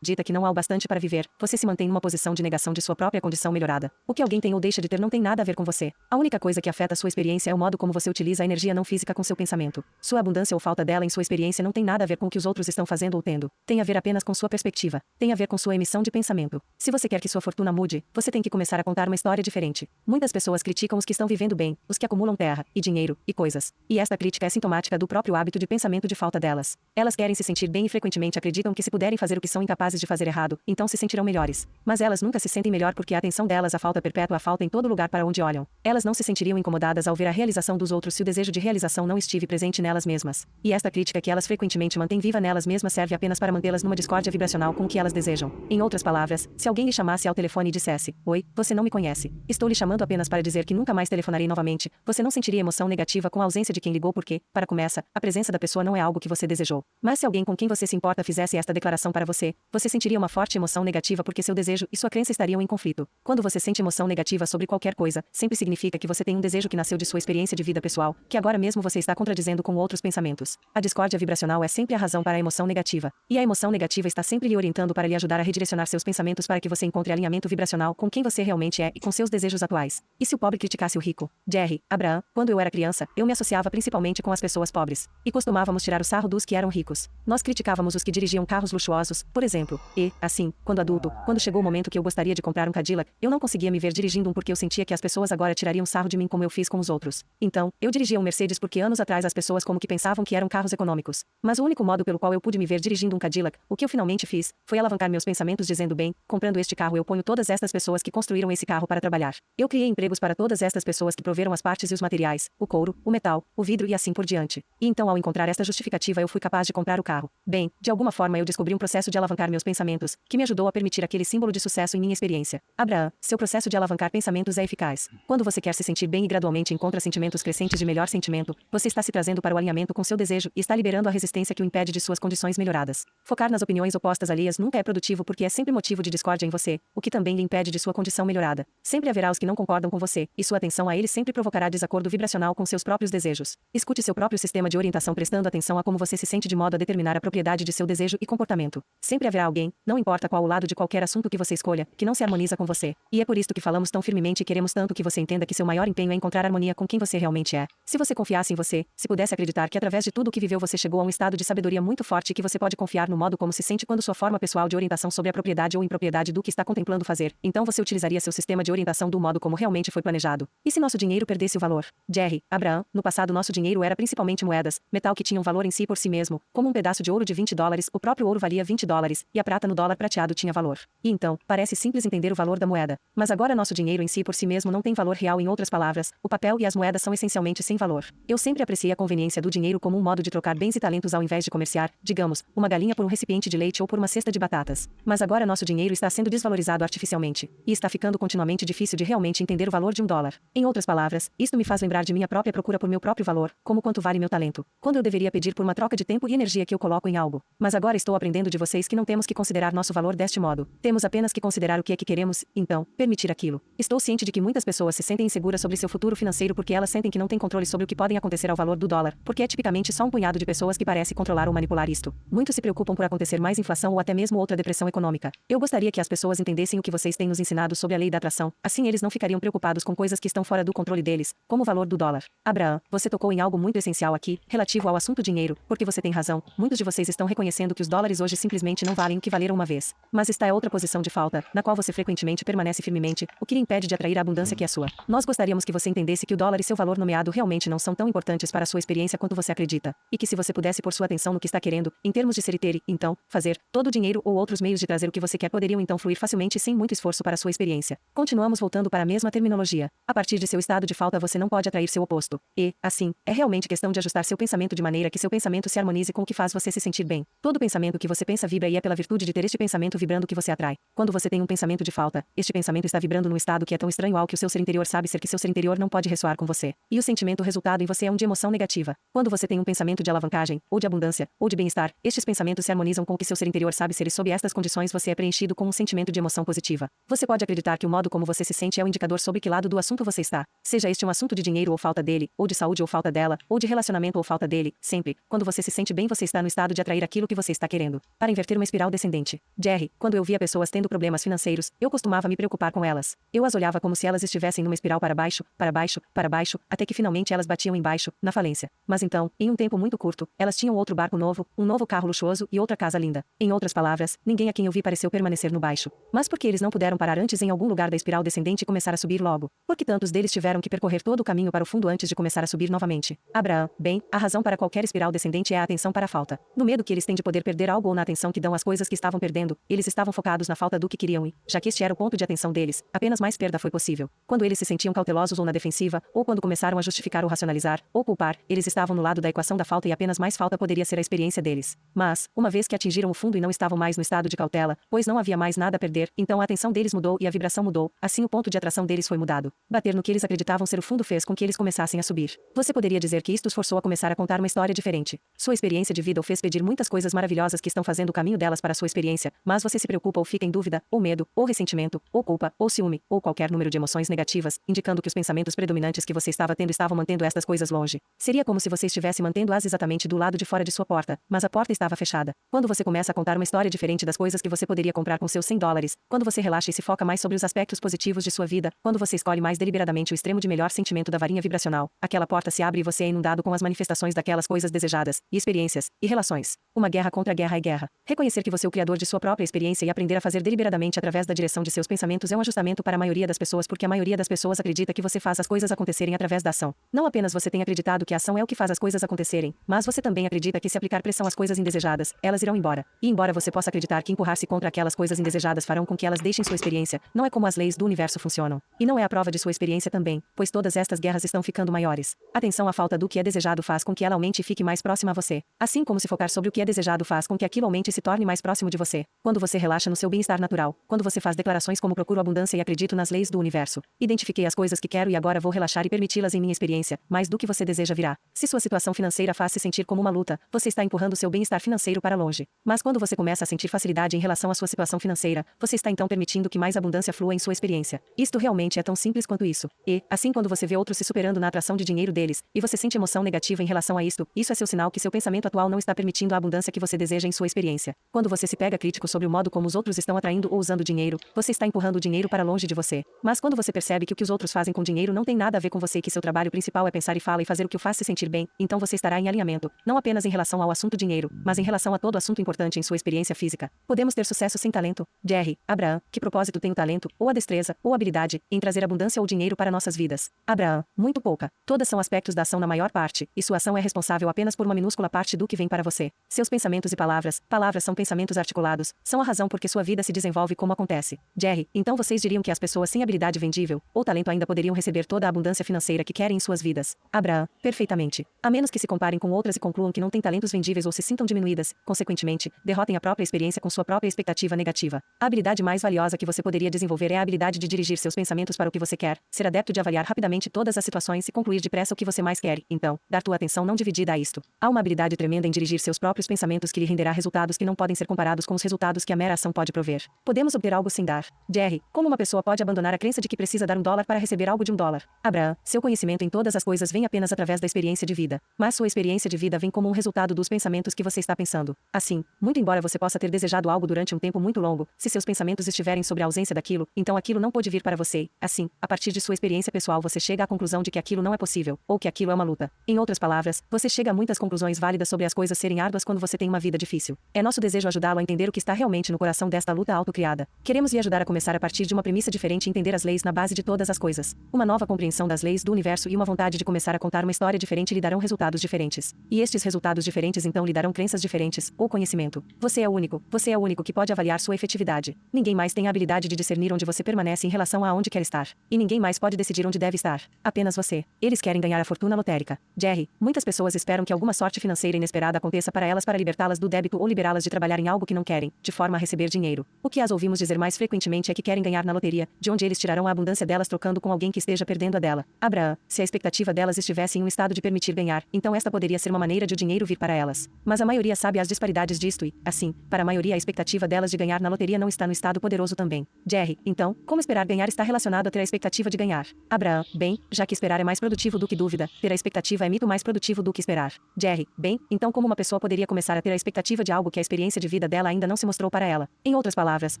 dita que não há o bastante para viver, você se mantém numa posição de negação de sua própria condição melhorada. O que alguém tem ou deixa de ter não tem nada a ver com você. A única coisa que afeta sua experiência é o modo como você utiliza a energia não física com seu pensamento. Sua abundância ou falta dela em sua experiência não tem nada a ver com o que os outros estão fazendo ou tendo. Tem a ver apenas com sua perspectiva. Tem a ver com sua emissão de pensamento. Se você quer que sua fortuna mude, você tem que começar a contar uma história diferente. Muitas pessoas criticam os que estão vivendo bem, os que acumulam terra, e dinheiro, e coisas. E esta crítica é sintomática do próprio hábito de pensamento de falta delas. Elas querem se sentir bem e frequentemente acreditam que se puderem fazer o que são incapazes de fazer errado, então se sentirão melhores. Mas elas nunca se sentem melhor porque a atenção delas à falta perpétua a falta em todo lugar para onde olham. Elas não se sentiriam incomodadas ao ver a realização dos outros se o desejo de realização não estive presente nelas mesmas. E esta crítica que elas frequentemente mantêm viva nelas mesmas serve apenas para mantê-las numa discórdia vibracional com o que elas desejam. Em outras palavras, se alguém lhe chamasse ao telefone e dissesse: "Oi, você não me conhece. Estou lhe chamando apenas para dizer que nunca mais telefonarei novamente", você não sentiria emoção negativa com a ausência de quem ligou porque, para começar, a presença da pessoa não é algo que você desejou. Mas se alguém com quem você se importa fizesse esta declaração para você, você sentiria uma forte emoção negativa porque seu desejo e sua crença estariam em conflito. Quando você sente emoção negativa sobre qualquer coisa, sempre significa que você tem um desejo que nasceu de sua experiência de vida pessoal, que agora mesmo você está contradizendo com outros pensamentos. A discórdia vibracional é sempre a razão para a emoção negativa. E a emoção negativa está sempre lhe orientando para lhe ajudar a redirecionar seus pensamentos para que você encontre alinhamento vibracional com quem você realmente é e com seus desejos atuais. E se o pobre criticasse o rico? Jerry, Abraham, quando eu era criança, eu me associava principalmente com as pessoas pobres. E costumávamos tirar o sarro dos que eram ricos. Nós criticávamos os que dirigiam carros luxuosos, por exemplo. E, assim, quando adulto, quando chegou o momento que eu gostaria de comprar um Cadillac, eu não conseguia me ver dirigindo um porque eu sentia que as pessoas agora tirariam sarro de mim como eu fiz com os outros. Então, eu dirigia um Mercedes porque anos atrás as pessoas como que pensavam que eram carros econômicos. Mas o único modo pelo qual eu pude me ver dirigindo um Cadillac, o que eu finalmente fiz, foi alavancar meus pensamentos dizendo: bem, comprando este carro eu ponho todas estas pessoas que construíram esse carro para trabalhar. Eu criei empregos para todas estas pessoas que proveram as partes e os materiais, o couro, o metal, o vidro e assim por diante. E então ao encontrar esta justificativa eu fui capaz de comprar o carro. Bem, de alguma forma eu descobri um processo de alavancar meus pensamentos, que me ajudou a permitir aquele símbolo de sucesso em minha experiência. Abraham, seu processo de alavancar pensamentos é eficaz. Quando você quer se sentir bem e gradualmente encontra sentimentos crescentes de melhor sentimento, você está se trazendo para o alinhamento com seu desejo e está liberando a resistência que o impede de suas condições melhoradas. Focar nas opiniões opostas alheias nunca é produtivo porque é sempre motivo de discórdia em você, o que também lhe impede de sua condição melhorada. Sempre haverá os que não concordam com você, e sua atenção a eles sempre provocará desacordo vibracional com seus próprios desejos. Escute seu próprio sistema de orientação prestando atenção a como você se sente de modo a determinar a propriedade de seu desejo e comportamento. Sempre haverá alguém, não importa qual o lado de qualquer assunto que você escolha, que não se harmoniza com você. E é por isto que falamos tão firmemente e queremos tanto que você entenda que seu maior empenho é encontrar harmonia com quem você realmente é. Se você confiasse em você, se pudesse acreditar que através de tudo o que viveu você chegou a um estado de sabedoria muito forte e que você pode confiar no modo como se sente quando sua forma pessoal de orientação sobre a propriedade ou impropriedade do que está contemplando fazer, então você utilizaria seu sistema de orientação do modo como realmente foi planejado. E se nosso dinheiro perdesse o valor? Jerry, Abraham, no passado nosso dinheiro era principalmente moedas, metal que tinham valor em si por si mesmo, como um pedaço de ouro de $20, o próprio ouro valia $20, e a prata no dólar prateado tinha valor. E então, parece simples entender o valor da moeda. Mas agora nosso dinheiro em si por si mesmo não tem valor real, em outras palavras, o papel e as moedas são essencialmente sem valor. Eu sempre apreciei a conveniência do dinheiro como um modo de trocar bens e talentos ao invés de comerciar, digamos, uma galinha por um recipiente de leite ou por uma cesta de batatas. Mas agora nosso dinheiro está sendo desvalorizado artificialmente. E está ficando continuamente difícil de realmente entender o valor de $1. Em outras palavras, isto me faz lembrar de minha própria procura por meu próprio valor, como quanto vale meu talento. Quando eu deveria pedir por uma troca de tempo e energia que eu coloco em algo. Mas agora estou aprendendo de vocês que não temos que considerar nosso valor deste modo. Temos apenas que considerar o que é que queremos, então, permitir aquilo. Estou ciente de que muitas pessoas se sentem inseguras sobre seu futuro financeiro porque elas sentem que não têm controle sobre o que podem acontecer ao valor do dólar, porque é tipicamente só um punhado de pessoas que parece controlar ou manipular isto. Muitos se preocupam por acontecer mais inflação ou até mesmo outra depressão econômica. Eu gostaria que as pessoas entendessem o que vocês têm nos ensinado sobre a lei da atração, assim eles não ficariam preocupados com coisas que estão fora do controle deles, como o valor do dólar. Abraham, você tocou em algo muito essencial aqui, relativo ao assunto dinheiro, porque você tem razão, muitos de vocês estão reconhecendo que os dólares hoje simplesmente não valem o que valeram uma vez. Mas esta é outra posição de falta, na qual você frequentemente permanece firmemente, o que lhe impede de atrair a abundância que é sua. Nós gostaríamos que você entendesse que o dólar e seu valor nomeado realmente não são tão importantes para a sua experiência quanto você acredita, e que se você pudesse pôr sua atenção no que está querendo, em termos de ser e ter e, então, fazer, todo o dinheiro ou outros meios de trazer o que você quer poderiam então fluir facilmente e sem muito esforço para a sua experiência. Continuamos voltando para a mesma terminologia. A partir de seu estado de falta você não pode atrair seu oposto. E, assim, é realmente questão de ajustar seu pensamento de maneira que seu pensamento se harmonize com o que faz você se sentir bem. Todo pensamento que você pensa vibra e é pela virtude de ter este pensamento vibrando que você atrai. Quando você tem um pensamento de falta, este pensamento está vibrando num estado que é tão estranho ao que o seu ser interior sabe ser que seu ser interior não pode ressoar com você. E o sentimento resultado em você é um de emoção negativa. Quando você tem um pensamento de alavancagem, ou de abundância, ou de bem-estar, estes pensamentos se harmonizam com o que seu ser interior sabe ser e sob estas condições você é preenchido com um sentimento de emoção positiva. Você pode acreditar que o modo como você se sente é o indicador sobre que lado do assunto você está. Seja este um assunto de dinheiro ou falta dele, ou de saúde ou falta dela, ou de relacionamento ou falta dele, sempre, quando você se sente bem você está no estado de atrair aquilo que você está querendo. Para inverter uma espiral espiral descendente. Jerry, quando eu via pessoas tendo problemas financeiros, eu costumava me preocupar com elas. Eu as olhava como se elas estivessem numa espiral para baixo, para baixo, para baixo, até que finalmente elas batiam embaixo, na falência. Mas então, em um tempo muito curto, elas tinham outro barco novo, um novo carro luxuoso e outra casa linda. Em outras palavras, ninguém a quem eu vi pareceu permanecer no baixo. Mas por que eles não puderam parar antes em algum lugar da espiral descendente e começar a subir logo? Porque tantos deles tiveram que percorrer todo o caminho para o fundo antes de começar a subir novamente. Abraão, bem, a razão para qualquer espiral descendente é a atenção para a falta. No medo que eles têm de poder perder algo ou na atenção que dão às coisas que estavam perdendo, eles estavam focados na falta do que queriam e, já que este era o ponto de atenção deles, apenas mais perda foi possível. Quando eles se sentiam cautelosos ou na defensiva, ou quando começaram a justificar ou racionalizar, ou culpar, eles estavam no lado da equação da falta e apenas mais falta poderia ser a experiência deles. Mas, uma vez que atingiram o fundo e não estavam mais no estado de cautela, pois não havia mais nada a perder, então a atenção deles mudou e a vibração mudou, assim o ponto de atração deles foi mudado. Bater no que eles acreditavam ser o fundo fez com que eles começassem a subir. Você poderia dizer que isto os forçou a começar a contar uma história diferente. Sua experiência de vida o fez pedir muitas coisas maravilhosas que estão fazendo o caminho delas para a sua experiência, mas você se preocupa ou fica em dúvida, ou medo, ou ressentimento, ou culpa, ou ciúme, ou qualquer número de emoções negativas, indicando que os pensamentos predominantes que você estava tendo estavam mantendo estas coisas longe. Seria como se você estivesse mantendo-as exatamente do lado de fora de sua porta, mas a porta estava fechada. Quando você começa a contar uma história diferente das coisas que você poderia comprar com seus $100, quando você relaxa e se foca mais sobre os aspectos positivos de sua vida, quando você escolhe mais deliberadamente o extremo de melhor sentimento da varinha vibracional, aquela porta se abre e você é inundado com as manifestações daquelas coisas desejadas, e experiências, e relações. Uma guerra contra a guerra é guerra. Reconhecer que você é o criador de sua própria experiência e aprender a fazer deliberadamente através da direção de seus pensamentos é um ajustamento para a maioria das pessoas porque a maioria das pessoas acredita que você faz as coisas acontecerem através da ação. Não apenas você tem acreditado que a ação é o que faz as coisas acontecerem, mas você também acredita que se aplicar pressão às coisas indesejadas, elas irão embora. E embora você possa acreditar que empurrar-se contra aquelas coisas indesejadas farão com que elas deixem sua experiência, não é como as leis do universo funcionam. E não é a prova de sua experiência também, pois todas estas guerras estão ficando maiores. Atenção à falta do que é desejado faz com que ela aumente e fique mais próxima a você. Assim como se focar sobre o que é desejado faz com que aquilo aumente e se torne mais próximo de você. Quando você relaxa no seu bem-estar natural, quando você faz declarações como procuro abundância e acredito nas leis do universo. Identifiquei as coisas que quero e agora vou relaxar e permiti-las em minha experiência, mais do que você deseja virá. Se sua situação financeira faz se sentir como uma luta, você está empurrando seu bem-estar financeiro para longe. Mas quando você começa a sentir facilidade em relação à sua situação financeira, você está então permitindo que mais abundância flua em sua experiência. Isto realmente é tão simples quanto isso. E, assim quando você vê outros se superando na atração de dinheiro deles, e você sente emoção negativa em relação a isto, isso é seu sinal que seu pensamento atual não está permitindo a abundância que você deseja em sua experiência. Quando você se pega crítico sobre o modo como os outros estão atraindo ou usando dinheiro, você está empurrando o dinheiro para longe de você. Mas quando você percebe que o que os outros fazem com dinheiro não tem nada a ver com você e que seu trabalho principal é pensar e fala e fazer o que o faz se sentir bem, então você estará em alinhamento, não apenas em relação ao assunto dinheiro, mas em relação a todo assunto importante em sua experiência física. Podemos ter sucesso sem talento? Jerry, Abraão, que propósito tem o talento, ou a destreza, ou a habilidade, em trazer abundância ou dinheiro para nossas vidas? Abraão, muito pouca. Todas são aspectos da ação na maior parte, e sua ação é responsável apenas por uma minúscula parte do que vem para você. Seus pensamentos e palavras são pensamentos articulados, são a razão por que sua vida se desenvolve como acontece. Jerry, então vocês diriam que as pessoas sem habilidade vendível, ou talento ainda poderiam receber toda a abundância financeira que querem em suas vidas? Abraão, perfeitamente. A menos que se comparem com outras e concluam que não têm talentos vendíveis ou se sintam diminuídas, consequentemente, derrotem a própria experiência com sua própria expectativa negativa. A habilidade mais valiosa que você poderia desenvolver é a habilidade de dirigir seus pensamentos para o que você quer, ser adepto de avaliar rapidamente todas as situações e concluir depressa o que você mais quer, então, dar tua atenção não dividida a isto. Há uma habilidade tremenda em dirigir seus próprios pensamentos que lhe renderá resultados que não podem ser comparados com os resultados que a mera ação pode prover. Podemos obter algo sem dar. Jerry, como uma pessoa pode abandonar a crença de que precisa dar $1 para receber algo de $1? Abraão, seu conhecimento em todas as coisas vem apenas através da experiência de vida, mas sua experiência de vida vem como um resultado dos pensamentos que você está pensando. Assim, muito embora você possa ter desejado algo durante um tempo muito longo, se seus pensamentos estiverem sobre a ausência daquilo, então aquilo não pode vir para você. Assim, a partir de sua experiência pessoal você chega à conclusão de que aquilo não é possível, ou que aquilo é uma luta. Em outras palavras, você chega a muitas conclusões válidas sobre as coisas serem árduas quando você tem uma vida difícil. É nosso desejo ajudá-lo a entender o que está realmente no coração desta luta autocriada. Queremos lhe ajudar a começar a partir de uma premissa diferente e entender as leis na base de todas as coisas. Uma nova compreensão das leis do universo e uma vontade de começar a contar uma história diferente lhe darão resultados diferentes. E estes resultados diferentes então lhe darão crenças diferentes, ou conhecimento. Você é o único que pode avaliar sua efetividade. Ninguém mais tem a habilidade de discernir onde você permanece em relação a onde quer estar. E ninguém mais pode decidir onde deve estar. Apenas você. Eles querem ganhar a fortuna lotérica. Jerry, muitas pessoas esperam que alguma sorte financeira inesperada aconteça para elas para libertá-las do débito ou liberá-las de trabalhar em algo que não querem, de forma a receber dinheiro. O que as ouvimos dizer mais frequentemente é que querem ganhar na loteria, de onde eles tirarão a abundância delas trocando com alguém que esteja perdendo a dela. Abraão, se a expectativa delas estivesse em um estado de permitir ganhar, então esta poderia ser uma maneira de o dinheiro vir para elas. Mas a maioria sabe as disparidades disto e, assim, para a maioria a expectativa delas de ganhar na loteria não está no estado poderoso também. Jerry, então, como esperar ganhar está relacionado a ter a expectativa de ganhar? Abraão, bem, já que esperar é mais produtivo do que dúvida, ter a expectativa é muito mais produtivo do que esperar. Jerry, bem, então como uma pessoa poderia começar a ter a expectativa de algo que a experiência de vida vida dela ainda não se mostrou para ela. Em outras palavras,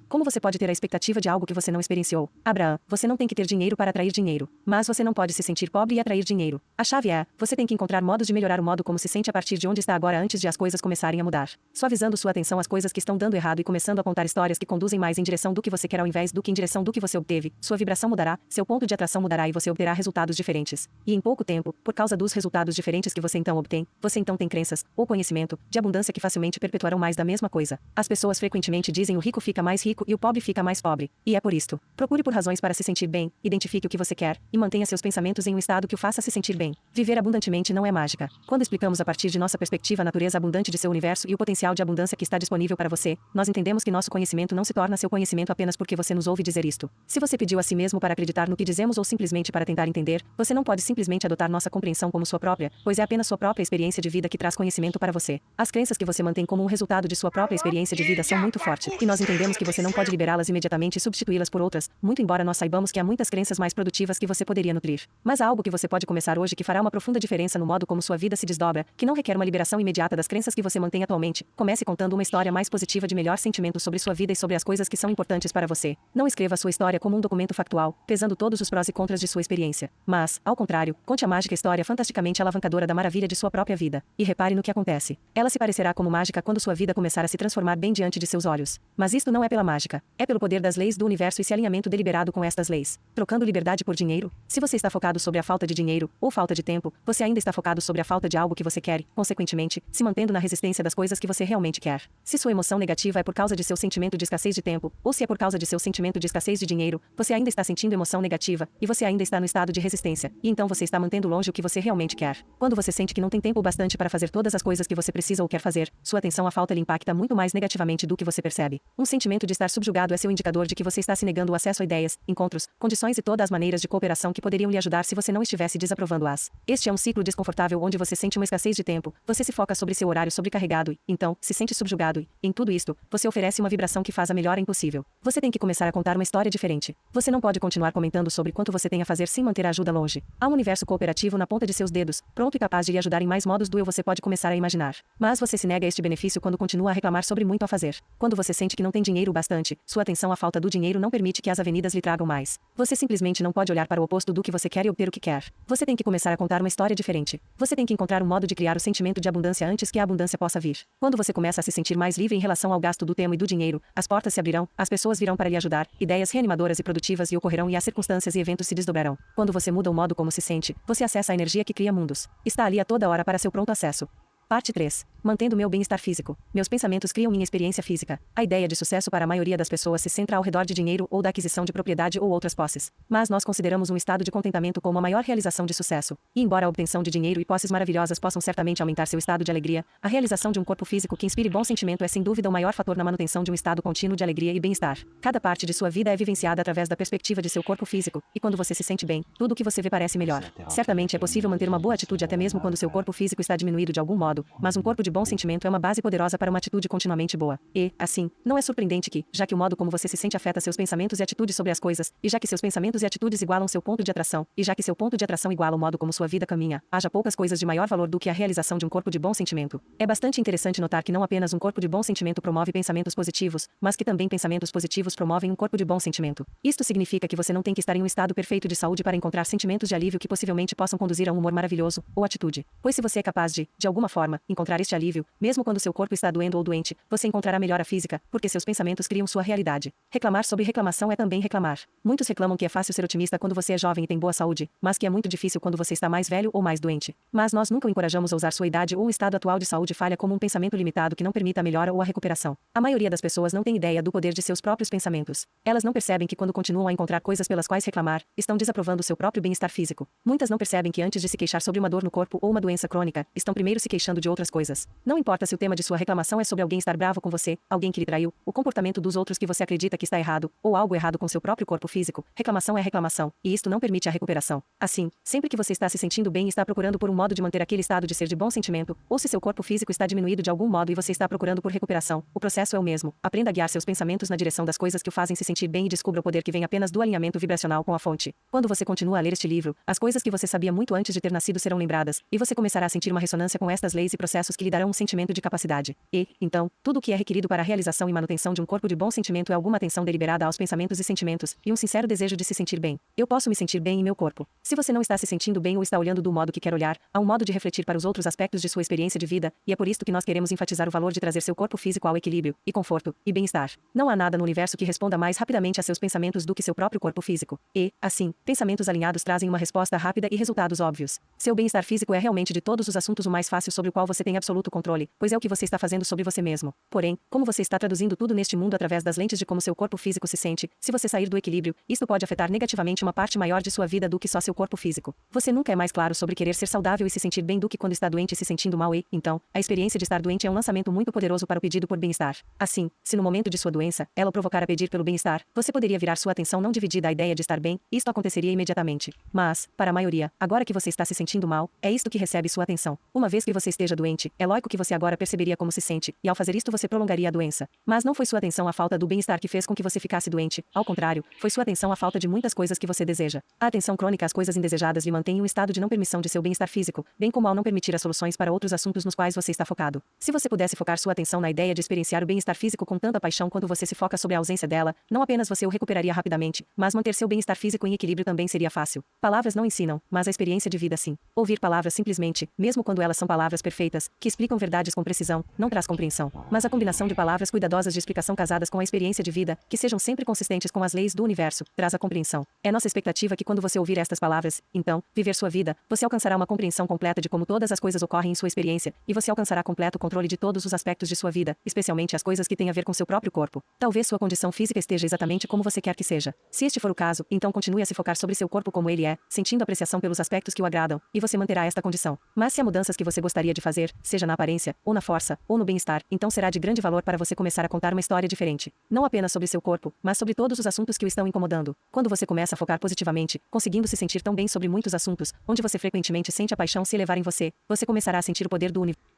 como você pode ter a expectativa de algo que você não experienciou? Abraão, você não tem que ter dinheiro para atrair dinheiro, mas você não pode se sentir pobre e atrair dinheiro. A chave é, você tem que encontrar modos de melhorar o modo como se sente a partir de onde está agora antes de as coisas começarem a mudar. Suavizando sua atenção às coisas que estão dando errado e começando a contar histórias que conduzem mais em direção do que você quer ao invés do que em direção do que você obteve, sua vibração mudará, seu ponto de atração mudará e você obterá resultados diferentes. E em pouco tempo, por causa dos resultados diferentes que você então obtém, você então tem crenças, ou conhecimento, de abundância que facilmente perpetuarão mais da mesma coisa. As pessoas frequentemente dizem o rico fica mais rico e o pobre fica mais pobre. E é por isto. Procure por razões para se sentir bem, identifique o que você quer, e mantenha seus pensamentos em um estado que o faça se sentir bem. Viver abundantemente não é mágica. Quando explicamos a partir de nossa perspectiva a natureza abundante de seu universo e o potencial de abundância que está disponível para você, nós entendemos que nosso conhecimento não se torna seu conhecimento apenas porque você nos ouve dizer isto. Se você pediu a si mesmo para acreditar no que dizemos ou simplesmente para tentar entender, você não pode simplesmente adotar nossa compreensão como sua própria, pois é apenas sua própria experiência de vida que traz conhecimento para você. As crenças que você mantém como um resultado de sua própria experiência de vida são muito fortes, e nós entendemos que você não pode liberá-las imediatamente e substituí-las por outras, muito embora nós saibamos que há muitas crenças mais produtivas que você poderia nutrir. Mas há algo que você pode começar hoje que fará uma profunda diferença no modo como sua vida se desdobra, que não requer uma liberação imediata das crenças que você mantém atualmente. Comece contando uma história mais positiva de melhor sentimento sobre sua vida e sobre as coisas que são importantes para você. Não escreva sua história como um documento factual, pesando todos os prós e contras de sua experiência. Mas, ao contrário, conte a mágica história fantasticamente alavancadora da maravilha de sua própria vida. E repare no que acontece. Ela se parecerá como mágica quando sua vida começar a se transformar bem diante de seus olhos. Mas isto não é pela mágica. É pelo poder das leis do universo e se alinhamento deliberado com estas leis. Trocando liberdade por dinheiro? Se você está focado sobre a falta de dinheiro, ou falta de tempo, você ainda está focado sobre a falta de algo que você quer, consequentemente, se mantendo na resistência das coisas que você realmente quer. Se sua emoção negativa é por causa de seu sentimento de escassez de tempo, ou se é por causa de seu sentimento de escassez de dinheiro, você ainda está sentindo emoção negativa, e você ainda está no estado de resistência, e então você está mantendo longe o que você realmente quer. Quando você sente que não tem tempo bastante para fazer todas as coisas que você precisa ou quer fazer, sua atenção à falta lhe impacta muito mais negativamente do que você percebe. Um sentimento de estar subjugado é seu indicador de que você está se negando o acesso a ideias, encontros, condições e todas as maneiras de cooperação que poderiam lhe ajudar se você não estivesse desaprovando-as. Este é um ciclo desconfortável onde você sente uma escassez de tempo, você se foca sobre seu horário sobrecarregado e, então, se sente subjugado e, em tudo isto, você oferece uma vibração que faz a melhora impossível. Você tem que começar a contar uma história diferente. Você não pode continuar comentando sobre quanto você tem a fazer sem manter a ajuda longe. Há um universo cooperativo na ponta de seus dedos, pronto e capaz de lhe ajudar em mais modos do eu você pode começar a imaginar. Mas você se nega a este benefício quando continua a reclamar sobre muito a fazer. Quando você sente que não tem dinheiro o bastante, sua atenção à falta do dinheiro não permite que as avenidas lhe tragam mais. Você simplesmente não pode olhar para o oposto do que você quer e obter o que quer. Você tem que começar a contar uma história diferente. Você tem que encontrar um modo de criar o sentimento de abundância antes que a abundância possa vir. Quando você começa a se sentir mais livre em relação ao gasto do tempo e do dinheiro, as portas se abrirão, as pessoas virão para lhe ajudar, ideias reanimadoras e produtivas lhe ocorrerão e as circunstâncias e eventos se desdobrarão. Quando você muda o modo como se sente, você acessa a energia que cria mundos. Está ali a toda hora para seu pronto acesso. Parte 3. Mantendo meu bem-estar físico. Meus pensamentos criam minha experiência física. A ideia de sucesso para a maioria das pessoas se centra ao redor de dinheiro ou da aquisição de propriedade ou outras posses. Mas nós consideramos um estado de contentamento como a maior realização de sucesso. E embora a obtenção de dinheiro e posses maravilhosas possam certamente aumentar seu estado de alegria, a realização de um corpo físico que inspire bom sentimento é sem dúvida o maior fator na manutenção de um estado contínuo de alegria e bem-estar. Cada parte de sua vida é vivenciada através da perspectiva de seu corpo físico, e quando você se sente bem, tudo o que você vê parece melhor. Certamente é possível manter uma boa atitude até mesmo quando seu corpo físico está diminuído de algum modo, mas um corpo de bom sentimento é uma base poderosa para uma atitude continuamente boa. E, assim, não é surpreendente que, já que o modo como você se sente afeta seus pensamentos e atitudes sobre as coisas, e já que seus pensamentos e atitudes igualam seu ponto de atração, e já que seu ponto de atração iguala o modo como sua vida caminha, haja poucas coisas de maior valor do que a realização de um corpo de bom sentimento. É bastante interessante notar que não apenas um corpo de bom sentimento promove pensamentos positivos, mas que também pensamentos positivos promovem um corpo de bom sentimento. Isto significa que você não tem que estar em um estado perfeito de saúde para encontrar sentimentos de alívio que possivelmente possam conduzir a um humor maravilhoso, ou atitude. Pois se você é capaz de alguma forma, encontrar este alívio, mesmo quando seu corpo está doendo ou doente, você encontrará melhora física, porque seus pensamentos criam sua realidade. Reclamar sobre reclamação é também reclamar. Muitos reclamam que é fácil ser otimista quando você é jovem e tem boa saúde, mas que é muito difícil quando você está mais velho ou mais doente. Mas nós nunca o encorajamos a usar sua idade ou um estado atual de saúde falha como um pensamento limitado que não permita a melhora ou a recuperação. A maioria das pessoas não tem ideia do poder de seus próprios pensamentos. Elas não percebem que quando continuam a encontrar coisas pelas quais reclamar, estão desaprovando seu próprio bem-estar físico. Muitas não percebem que antes de se queixar sobre uma dor no corpo ou uma doença crônica, estão primeiro se queixando de outras coisas. Não importa se o tema de sua reclamação é sobre alguém estar bravo com você, alguém que lhe traiu, o comportamento dos outros que você acredita que está errado, ou algo errado com seu próprio corpo físico, reclamação é reclamação, e isto não permite a recuperação. Assim, sempre que você está se sentindo bem e está procurando por um modo de manter aquele estado de ser de bom sentimento, ou se seu corpo físico está diminuído de algum modo e você está procurando por recuperação, o processo é o mesmo. Aprenda a guiar seus pensamentos na direção das coisas que o fazem se sentir bem e descubra o poder que vem apenas do alinhamento vibracional com a fonte. Quando você continua a ler este livro, as coisas que você sabia muito antes de ter nascido serão lembradas, e você começará a sentir uma ressonância com estas leis leis e processos que lhe darão um sentimento de capacidade. E, então, tudo o que é requerido para a realização e manutenção de um corpo de bom sentimento é alguma atenção deliberada aos pensamentos e sentimentos, e um sincero desejo de se sentir bem. Eu posso me sentir bem em meu corpo. Se você não está se sentindo bem ou está olhando do modo que quer olhar, há um modo de refletir para os outros aspectos de sua experiência de vida, e é por isto que nós queremos enfatizar o valor de trazer seu corpo físico ao equilíbrio, e conforto, e bem-estar. Não há nada no universo que responda mais rapidamente a seus pensamentos do que seu próprio corpo físico. E, assim, pensamentos alinhados trazem uma resposta rápida e resultados óbvios. Seu bem-estar físico é realmente de todos os assuntos o mais fácil sobre o qual você tem absoluto controle, pois é o que você está fazendo sobre você mesmo. Porém, como você está traduzindo tudo neste mundo através das lentes de como seu corpo físico se sente, se você sair do equilíbrio, isto pode afetar negativamente uma parte maior de sua vida do que só seu corpo físico. Você nunca é mais claro sobre querer ser saudável e se sentir bem do que quando está doente e se sentindo mal e, então, a experiência de estar doente é um lançamento muito poderoso para o pedido por bem-estar. Assim, se no momento de sua doença, ela o provocar a pedir pelo bem-estar, você poderia virar sua atenção não dividida à ideia de estar bem, isto aconteceria imediatamente. Mas, para a maioria, agora que você está se sentindo mal, é isto que recebe sua atenção. Uma vez que você esteja doente, é lógico que você agora perceberia como se sente, e ao fazer isto você prolongaria a doença. Mas não foi sua atenção à falta do bem-estar que fez com que você ficasse doente, ao contrário, foi sua atenção à falta de muitas coisas que você deseja. A atenção crônica às coisas indesejadas lhe mantém em um estado de não permissão de seu bem-estar físico, bem como ao não permitir as soluções para outros assuntos nos quais você está focado. Se você pudesse focar sua atenção na ideia de experienciar o bem-estar físico com tanta paixão quanto você se foca sobre a ausência dela, não apenas você o recuperaria rapidamente, mas manter seu bem-estar físico em equilíbrio também seria fácil. Palavras não ensinam, mas a experiência de vida sim. Ouvir palavras simplesmente, mesmo quando elas são palavras perfeitas, que explicam verdades com precisão, não traz compreensão. Mas a combinação de palavras cuidadosas de explicação casadas com a experiência de vida, que sejam sempre consistentes com as leis do universo, traz a compreensão. É nossa expectativa que quando você ouvir estas palavras, então, viver sua vida, você alcançará uma compreensão completa de como todas as coisas ocorrem em sua experiência, e você alcançará completo controle de todos os aspectos de sua vida, especialmente as coisas que têm a ver com seu próprio corpo. Talvez sua condição física esteja exatamente como você quer que seja. Se este for o caso, então continue a se focar sobre seu corpo como ele é, sentindo apreciação pelos aspectos que o agradam, e você manterá esta condição. Mas se há mudanças que você gostaria de fazer, seja na aparência, ou na força, ou no bem-estar, então será de grande valor para você começar a contar uma história diferente. Não apenas sobre seu corpo, mas sobre todos os assuntos que o estão incomodando. Quando você começa a focar positivamente, conseguindo se sentir tão bem sobre muitos assuntos, onde você frequentemente sente a paixão se elevar em você, você começará a sentir o poder do universo.